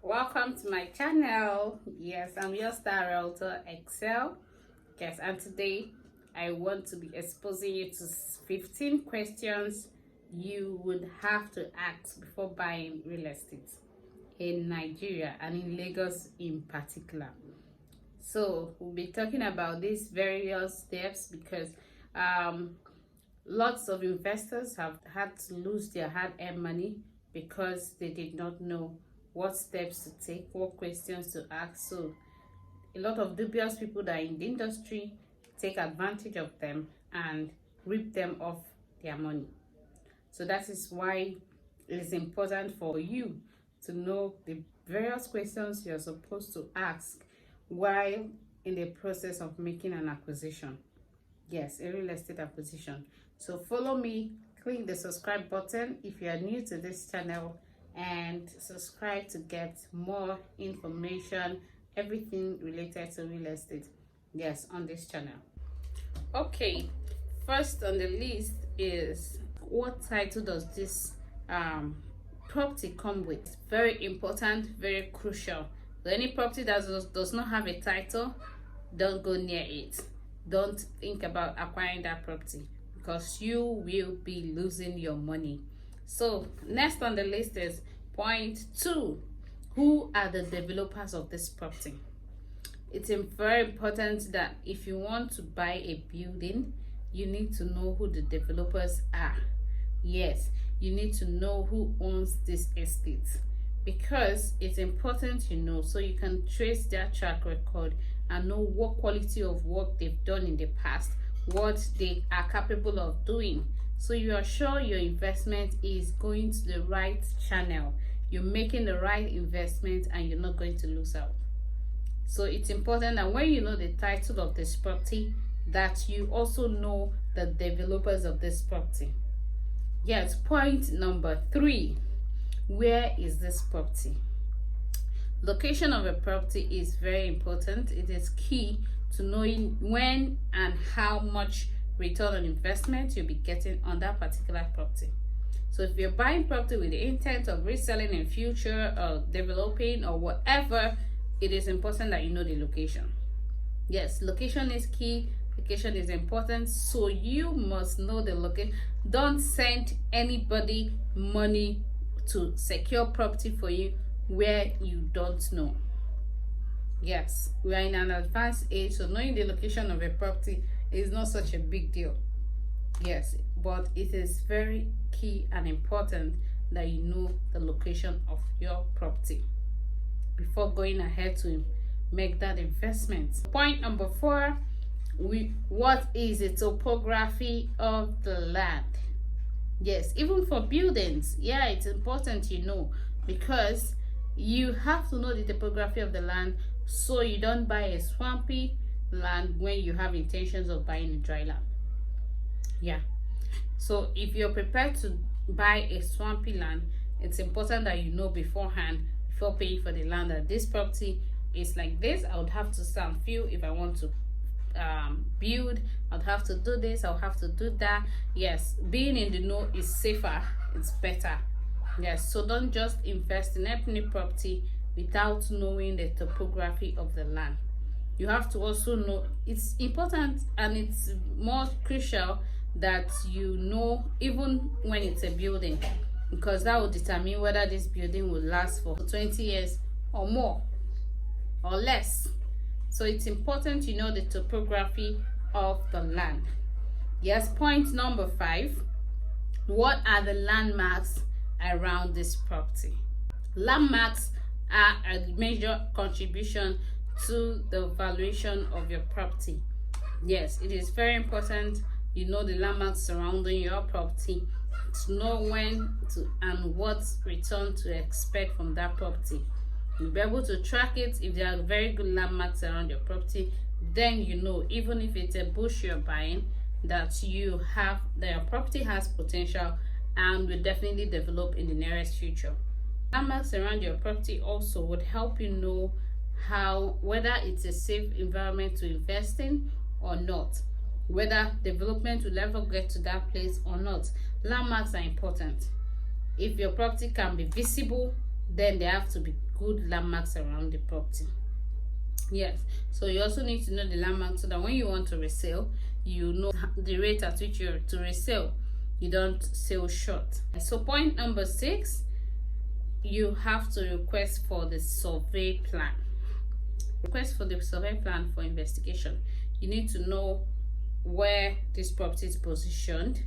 Welcome to my channel. Yes, I'm your star realtor Excel. Yes, and today I want to be exposing you to 15 questions you would have to ask before buying real estate in Nigeria and in Lagos in particular. So we'll be talking about these various steps because lots of investors have had to lose their hard-earned money because they did not know what steps to take, what questions to ask. So a lot of dubious people that are in the industry take advantage of them and rip them off their money. So that is why it is important for you to know the various questions you're supposed to ask while in the process of making an acquisition. Yes, a real estate acquisition. So follow me, click the subscribe button if you are new to this channel, and subscribe to get more information, everything related to real estate, yes, on this channel. Okay, first on the list is, what title does this property come with? Very important, very crucial. So any property that does not have a title, don't go near it. Don't think about acquiring that property because you will be losing your money. So next on the list is point 2. Who are the developers of this property? It's very important that if you want to buy a building, you need to know who the developers are. Yes, you need to know who owns this estate because it's important you know, so you can trace their track record and know what quality of work they've done in the past, what they are capable of doing, so you are sure your investment is going to the right channel, you're making the right investment, and you're not going to lose out. So it's important that when you know the title of this property, that you also know the developers of this property. Yes, point number 3. Where is this property? Location of a property is very important. It is key to knowing when and how much return on investment you'll be getting on that particular property. So if you're buying property with the intent of reselling in future or developing or whatever, it is important that you know the location. Yes, location is key. Location is important, so you must know the location. Don't send anybody money to secure property for you where you don't know. Yes, we are in an advanced age, so knowing the location of a property is not such a big deal. Yes, but it is very key and important that you know the location of your property before going ahead to make that investment. Point number 4, what is the topography of the land? Yes, even for buildings, yeah, it's important you know, because you have to know the topography of the land so you don't buy a swampy land when you have intentions of buying a dry land. Yeah, so if you're prepared to buy a swampy land, it's important that you know beforehand, before paying for the land, that this property is like this. I would have to sand fill if I want to build. I'd have to do this, I'll have to do that. Yes, being in the know is safer, it's better. Yes, so don't just invest in any property without knowing the topography of the land. You have to also know, it's important and it's more crucial that you know even when it's a building, because that will determine whether this building will last for 20 years or more or less. So it's important you know the topography of the land. Yes, point number 5. What are the landmarks around this property? Landmarks are a major contribution to the valuation of your property. Yes, it is very important you know the landmarks surrounding your property to know when to and what return to expect from that property. You'll be able to track it. If there are very good landmarks around your property, then you know, even if it's a bush you're buying, that your property has potential and will definitely develop in the nearest future. Landmarks around your property also would help you know whether it's a safe environment to invest in or not, whether development will ever get to that place or not. Landmarks are important. If your property can be visible, then they have to be good landmarks around the property. Yes, so you also need to know the landmarks so that when you want to resell, you know the rate at which you're to resell, you don't sell short. So point number 6, you have to request for the survey plan. Request for the survey plan for investigation. You need to know where this property is positioned,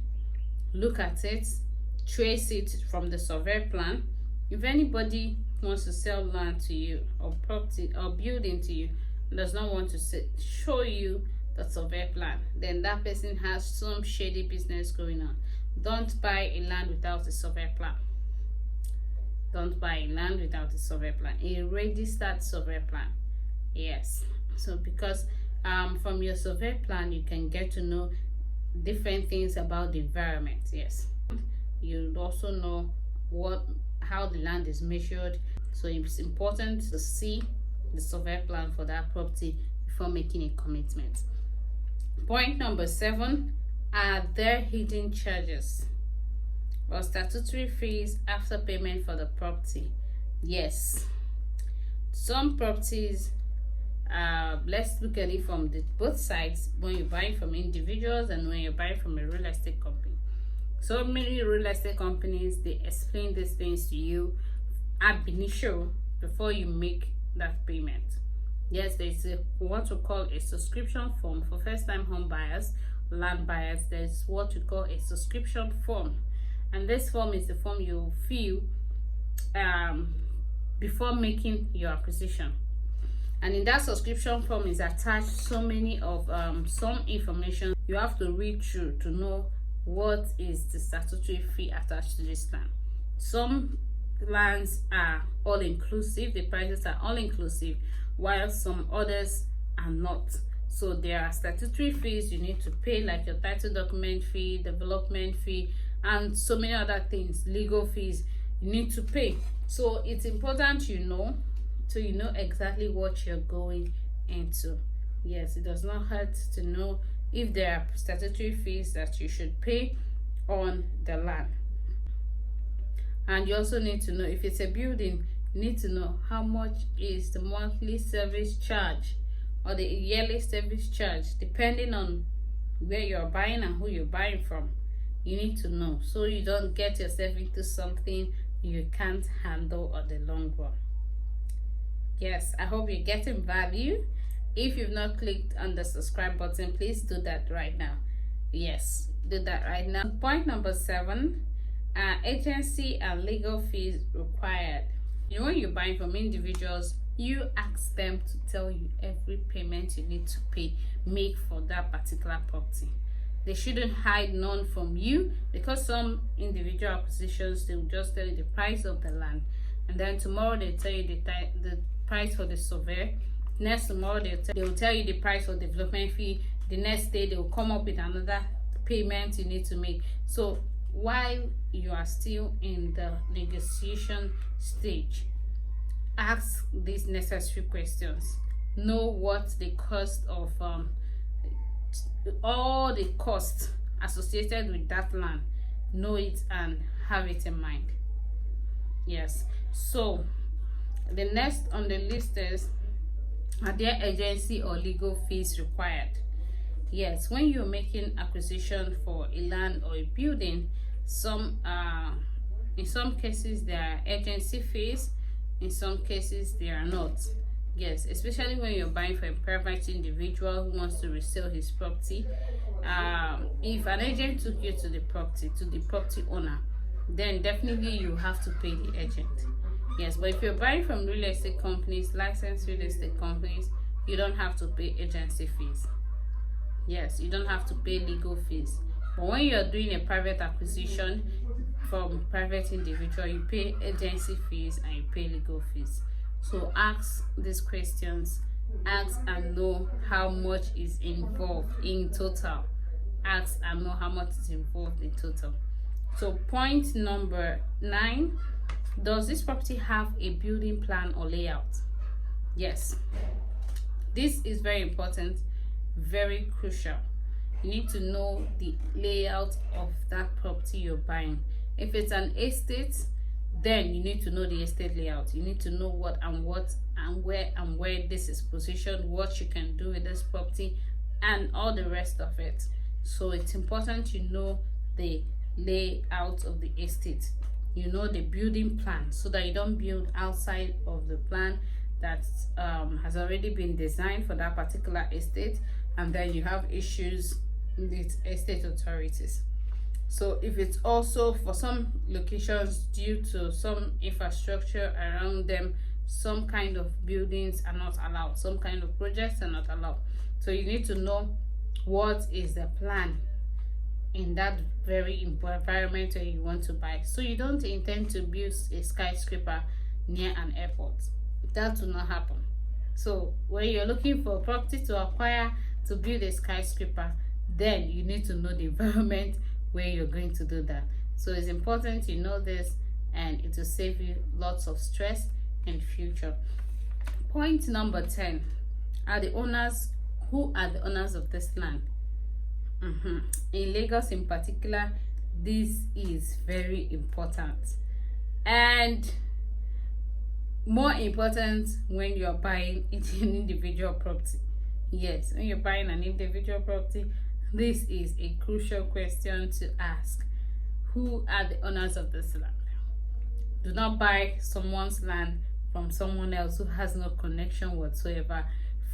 look at it, trace it from the survey plan. If anybody wants to sell land to you or property or building to you and does not want to show you the survey plan, then that person has some shady business going on. Don't buy a land without a survey plan. Don't buy a land without a survey plan, a registered survey plan. Yes, so because from your survey plan you can get to know different things about the environment. Yes, you also know how the land is measured, so it's important to see the survey plan for that property before making a commitment. Point number 7, are there hidden charges or statutory fees after payment for the property? Yes, some properties, let's look at it from both sides, when you're buying from individuals and when you're buying from a real estate company. So many real estate companies, they explain these things to you ab initio before you make that payment. Yes, there's what we call a subscription form for first-time home buyers, land buyers. There's what we call a subscription form, and this form is the form you fill before making your acquisition. And in that subscription form is attached so many of some information you have to read through to know what is the statutory fee attached to this land. Some lands are all inclusive, the prices are all inclusive, while some others are not. So there are statutory fees you need to pay, like your title document fee, development fee, and so many other things, legal fees you need to pay. So it's important you know, so you know exactly what you're going into. Yes, it does not hurt to know if there are statutory fees that you should pay on the land. And you also need to know, if it's a building, you need to know how much is the monthly service charge or the yearly service charge, depending on where you're buying and who you're buying from. You need to know so you don't get yourself into something you can't handle on the long run. Yes, I hope you're getting value. If you've not clicked on the subscribe button, please do that right now. Yes, do that right now. Point number 7, agency and legal fees required. You know, when you're buying from individuals, you ask them to tell you every payment you need to make for that particular property. They shouldn't hide none from you, because some individual acquisitions, they will just tell you the price of the land, and then tomorrow they tell you the price for the survey. Next tomorrow they will tell you the price for development fee. The next day they will come up with another payment you need to make. So while you are still in the negotiation stage, ask these necessary questions. Know what the cost of all the costs associated with that land. Know it and have it in mind. Yes, so the next on the list is, are there agency or legal fees required? Yes, when you're making acquisition for a land or a building, in some cases there are agency fees, in some cases there are not. Yes, especially when you're buying for a private individual who wants to resell his property. If an agent took you to the property owner, then definitely you have to pay the agent. Yes, but if you're buying from real estate companies, licensed real estate companies, you don't have to pay agency fees. Yes, you don't have to pay legal fees. But when you're doing a private acquisition from private individual, you pay agency fees and you pay legal fees. So ask these questions, ask and know how much is involved in total. Ask and know how much is involved in total. So point number 9, does this property have a building plan or layout? Yes, this is very important, very crucial. You need to know the layout of that property you're buying. If it's an estate, then you need to know the estate layout. You need to know what and where this is positioned, what you can do with this property, and all the rest of it. So it's important you know the layout of the estate, you know the building plan, so that you don't build outside of the plan that has already been designed for that particular estate, and then you have issues with estate authorities. So if it's also for some locations, due to some infrastructure around them, some kind of buildings are not allowed, some kind of projects are not allowed. So you need to know what is the plan in that very environment where you want to buy. So you don't intend to build a skyscraper near an airport. That will not happen. So when you're looking for a property to acquire to build a skyscraper, then you need to know the environment where you're going to do that. So it's important you know this, and it will save you lots of stress in the future. Point number 10 are the owners. Who are the owners of this land? In Lagos in particular, this is very important, and more important when you're buying an individual property. Yes, when you're buying an individual property, this is a crucial question to ask. Who are the owners of this land? Do not buy someone's land from someone else who has no connection whatsoever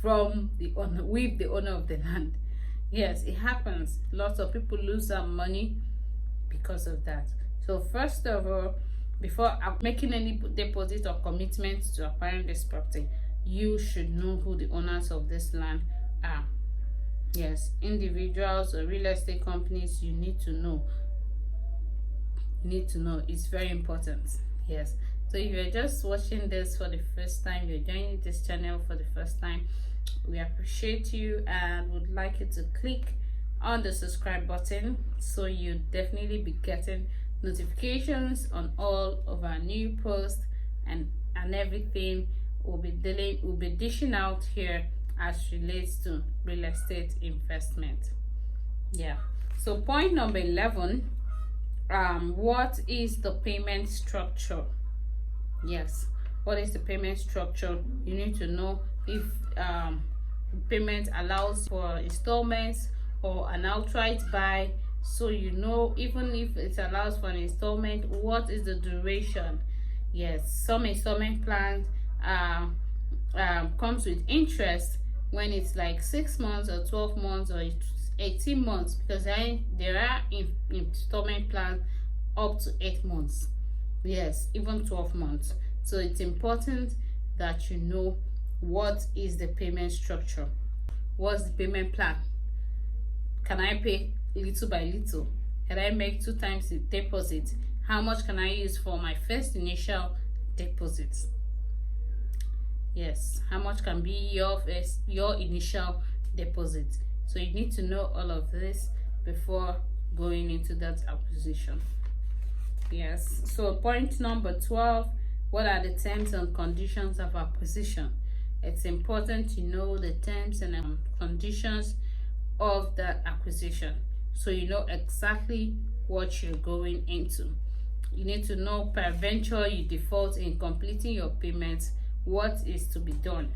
from the owner, with the owner of the land. Yes, it happens. Lots of people lose their money because of that. So first of all, before making any deposit or commitment to acquiring this property, you should know who the owners of this land are. Yes, individuals or real estate companies, you need to know. It's very important. Yes, so if you're just watching this for the first time, you're joining this channel for the first time, we appreciate you and would like you to click on the subscribe button, so you definitely be getting notifications on all of our new posts and everything we'll be dishing out here as relates to real estate investment. Yeah, so point number 11, what is the payment structure? Yes, what is the payment structure? You need to know if payment allows for installments or an outright buy. So you know, even if it allows for an installment, what is the duration? Yes, some installment plans comes with interest when it's like 6 months or 12 months or 18 months, because there are installment plans up to 8 months. Yes, even 12 months. So it's important that you know what is the payment structure. What's the payment plan? Can I pay little by little? Can I make 2 times the deposit? How much can I use for my first initial deposit? Yes, how much can be your initial deposit? So you need to know all of this before going into that acquisition. Yes, so point number 12, what are the terms and conditions of acquisition? It's important to know the terms and conditions of that acquisition, so you know exactly what you're going into. You need to know, peradventure you default in completing your payments, what is to be done.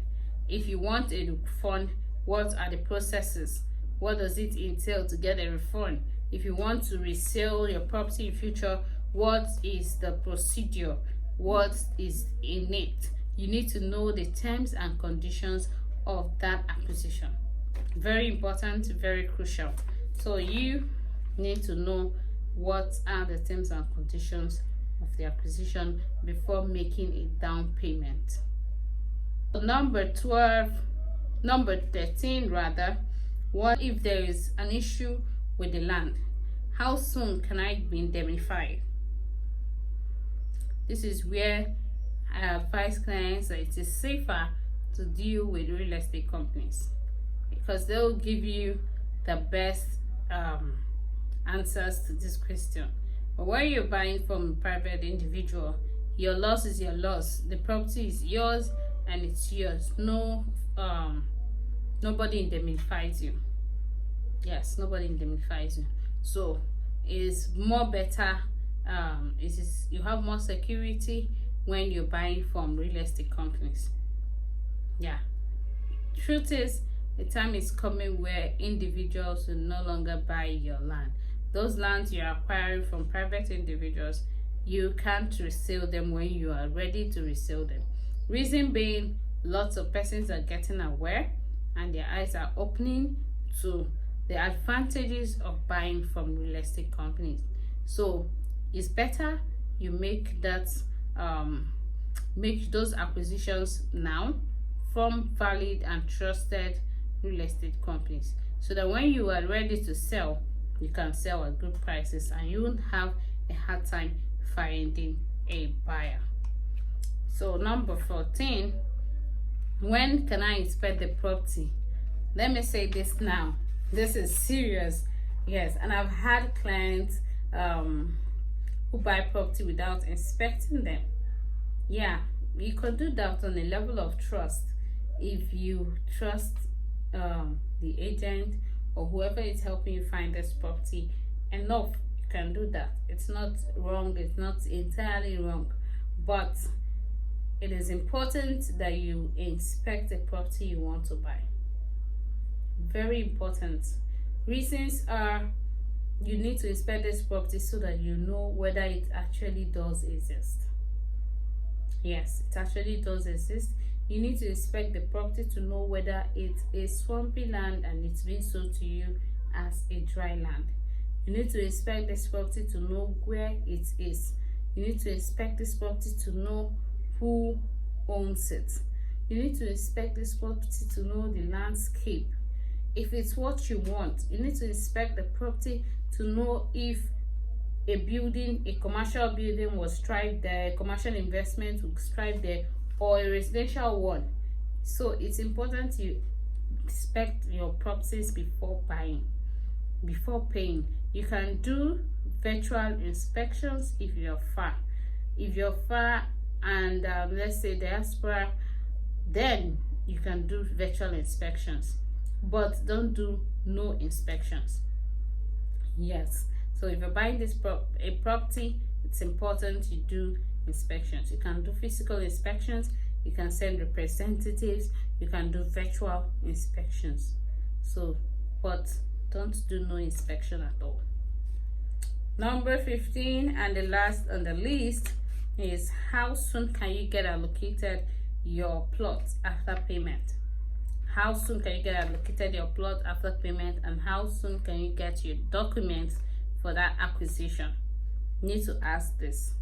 If you want a refund, what are the processes? What does it entail to get a refund? If you want to resell your property in future, what is the procedure? What is in it? You need to know the terms and conditions of that acquisition. Very important, very crucial. So you need to know what are the terms and conditions of the acquisition before making a down payment. Number 13 rather, what if there is an issue with the land? How soon can I be indemnified? This is where I advise clients that it is safer to deal with real estate companies, because they'll give you the best answers to this question. But when you're buying from a private individual, your loss is your loss. The property is yours and it's yours. Nobody indemnifies you. Yes, nobody indemnifies you. So it is more better you have more security when you're buying from real estate companies. Yeah, truth is, the time is coming where individuals will no longer buy your land. Those lands you're acquiring from private individuals, you can't resell them when you are ready to resell them. Reason being, lots of persons are getting aware and their eyes are opening to the advantages of buying from real estate companies. So it's better you make those acquisitions now from valid and trusted real estate companies, so that when you are ready to sell, you can sell at good prices and you won't have a hard time finding a buyer. So number 14, when can I inspect the property? Let me say this now, this is serious. Yes, and I've had clients who buy property without inspecting them. Yeah, you can do that on a level of trust. If you trust the agent or whoever is helping you find this property enough, you can do that. It's not wrong, it's not entirely wrong, but it is important that you inspect the property you want to buy. Very important. Reasons are, you need to inspect this property so that you know whether it actually does exist. Yes, it actually does exist. You need to inspect the property to know whether it is swampy land and it's being sold to you as a dry land. You need to inspect this property to know where it is. You need to inspect this property to know who owns it. You need to inspect this property to know the landscape. If it's what you want, you need to inspect the property to know if a building, a commercial building was tried there, commercial investment was tried there, or a residential one. So it's important you inspect your properties before buying, before paying. You can do virtual inspections if you're far. If you're far and let's say diaspora, then you can do virtual inspections, but don't do no inspections. Yes, so if you're buying a property, it's important you do inspections. You can do physical inspections, you can send representatives, you can do virtual inspections. So, but don't do no inspection at all. Number 15 and the last on the list is, how soon can you get allocated your plot after payment? How soon can you get allocated your plot after payment, and how soon can you get your documents for that acquisition? You need to ask this.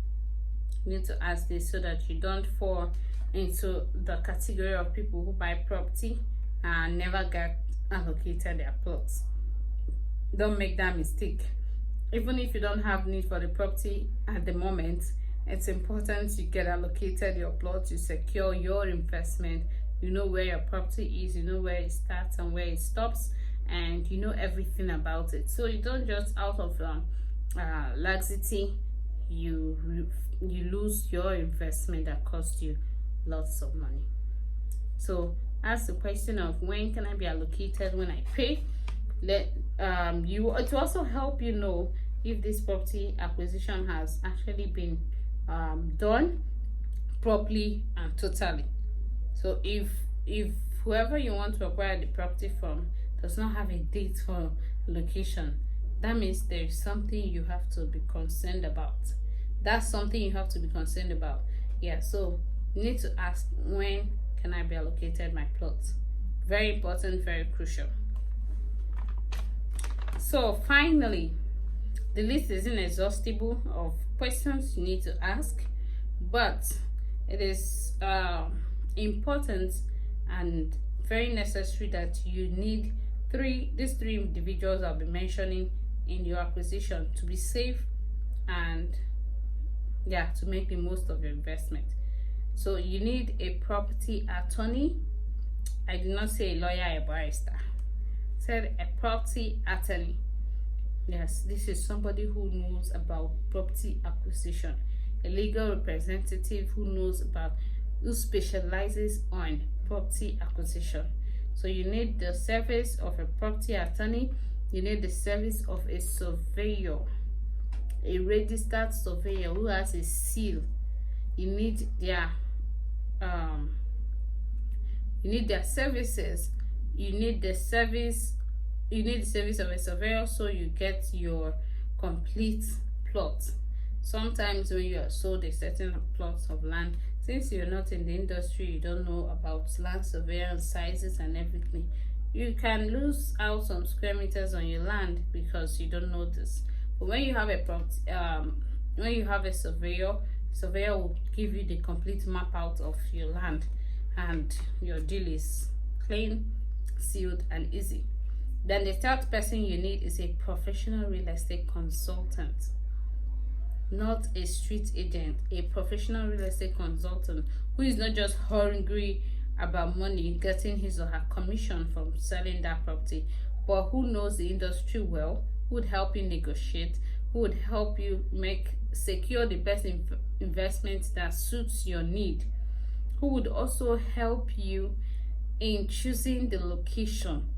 You need to ask this so that you don't fall into the category of people who buy property and never get allocated their plots. Don't make that mistake. Even if you don't have need for the property at the moment, it's important you get allocated your plot, you secure your investment, you know where your property is, you know where it starts and where it stops, and you know everything about it. So you don't just out of laxity, you lose your investment that cost you lots of money. So ask the question of, when can I be allocated when I pay? It will also help you know if this property acquisition has actually been done properly and totally. So if whoever you want to acquire the property from does not have a date for location, that means there is something you have to be concerned about. That's something you have to be concerned about. Yeah, so you need to ask, when can I be allocated my plot? Very important, very crucial. So finally, the list isn't exhaustible of questions you need to ask, but it is important and very necessary that you need these three individuals I'll be mentioning in your acquisition to be safe and to make the most of your investment. So you need a property attorney. I did not say a lawyer, a barrister. I said a property attorney. Yes, this is somebody who knows about property acquisition, a legal representative who specializes on property acquisition. So you need the service of a property attorney, you need the service of a surveyor. a registered surveyor who has a seal. You need their services. You need the service of a surveyor, so you get your complete plot. Sometimes when you are sold a certain plot of land, since you're not in the industry, you don't know about land surveillance sizes and everything, you can lose out some square meters on your land because you don't know this. But when you have a surveyor will give you the complete map out of your land, and your deal is clean, sealed, and easy. Then the third person you need is a professional real estate consultant, not a street agent. A professional real estate consultant who is not just hungry about money, getting his or her commission from selling that property, but who knows the industry well, who would help you negotiate, who would help you secure the best investment that suits your need, who would also help you in choosing the location.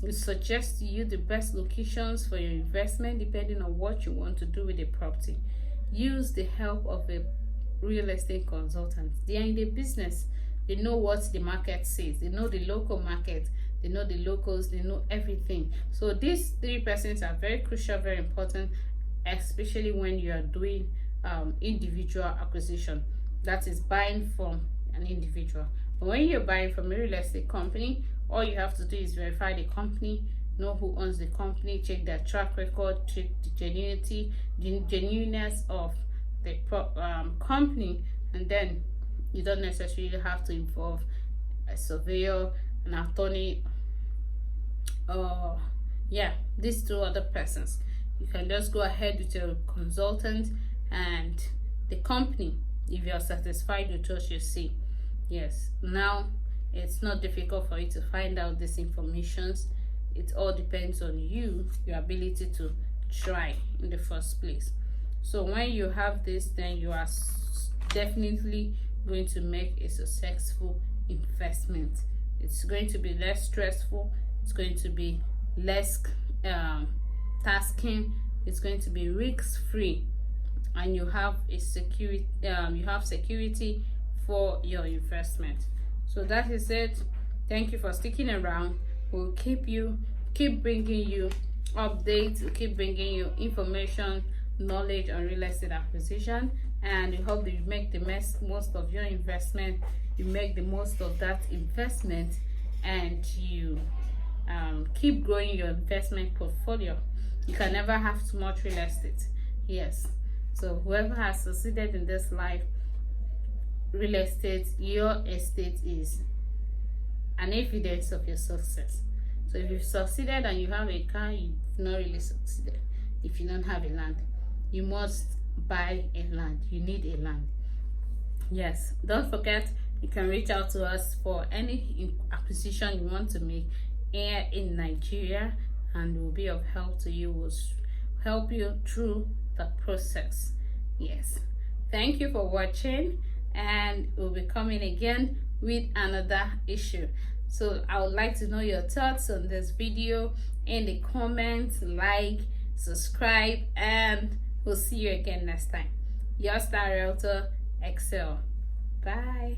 We suggest to you the best locations for your investment depending on what you want to do with the property. Use the help of a real estate consultant. They are in the business. They know what the market says. They know the local market. They know the locals. They know everything. So these three persons are very crucial, very important, especially when you are doing individual acquisition. That is buying from an individual. But when you're buying from a real estate company, all you have to do is verify the company, know who owns the company, check their track record, check the genuineness of the company, and then you don't necessarily have to involve a surveyor, an attorney, or these two other persons. You can just go ahead with your consultant and the company if you are satisfied with what you see. Yes, now it's not difficult for you to find out this information. It all depends on you, your ability to try in the first place. So when you have this, then you are definitely going to make a successful investment. It's going to be less stressful. It's going to be less tasking. It's going to be risk-free, and you have a security. You have security for your investment. So that is it. Thank you for sticking around. We'll keep bringing you updates. We'll keep bringing you information, knowledge on real estate acquisition, and we hope that you make the most of your investment. You make the most of that investment, and you keep growing your investment portfolio. You can never have too much real estate. Yes. So whoever has succeeded in this life, real estate, your estate is an evidence of your success. So if you've succeeded and you have a car, you've not really succeeded. If you don't have a land, you must buy a land. You need a land. Yes, don't forget, you can reach out to us for any acquisition you want to make here in Nigeria, and we'll be of help to you. We'll help you through the process. Yes, thank you for watching, and we'll be coming again with another issue. So I would like to know your thoughts on this video in the comments. Like, subscribe, and we'll see you again next time. Your Star Realtor Excel. Bye.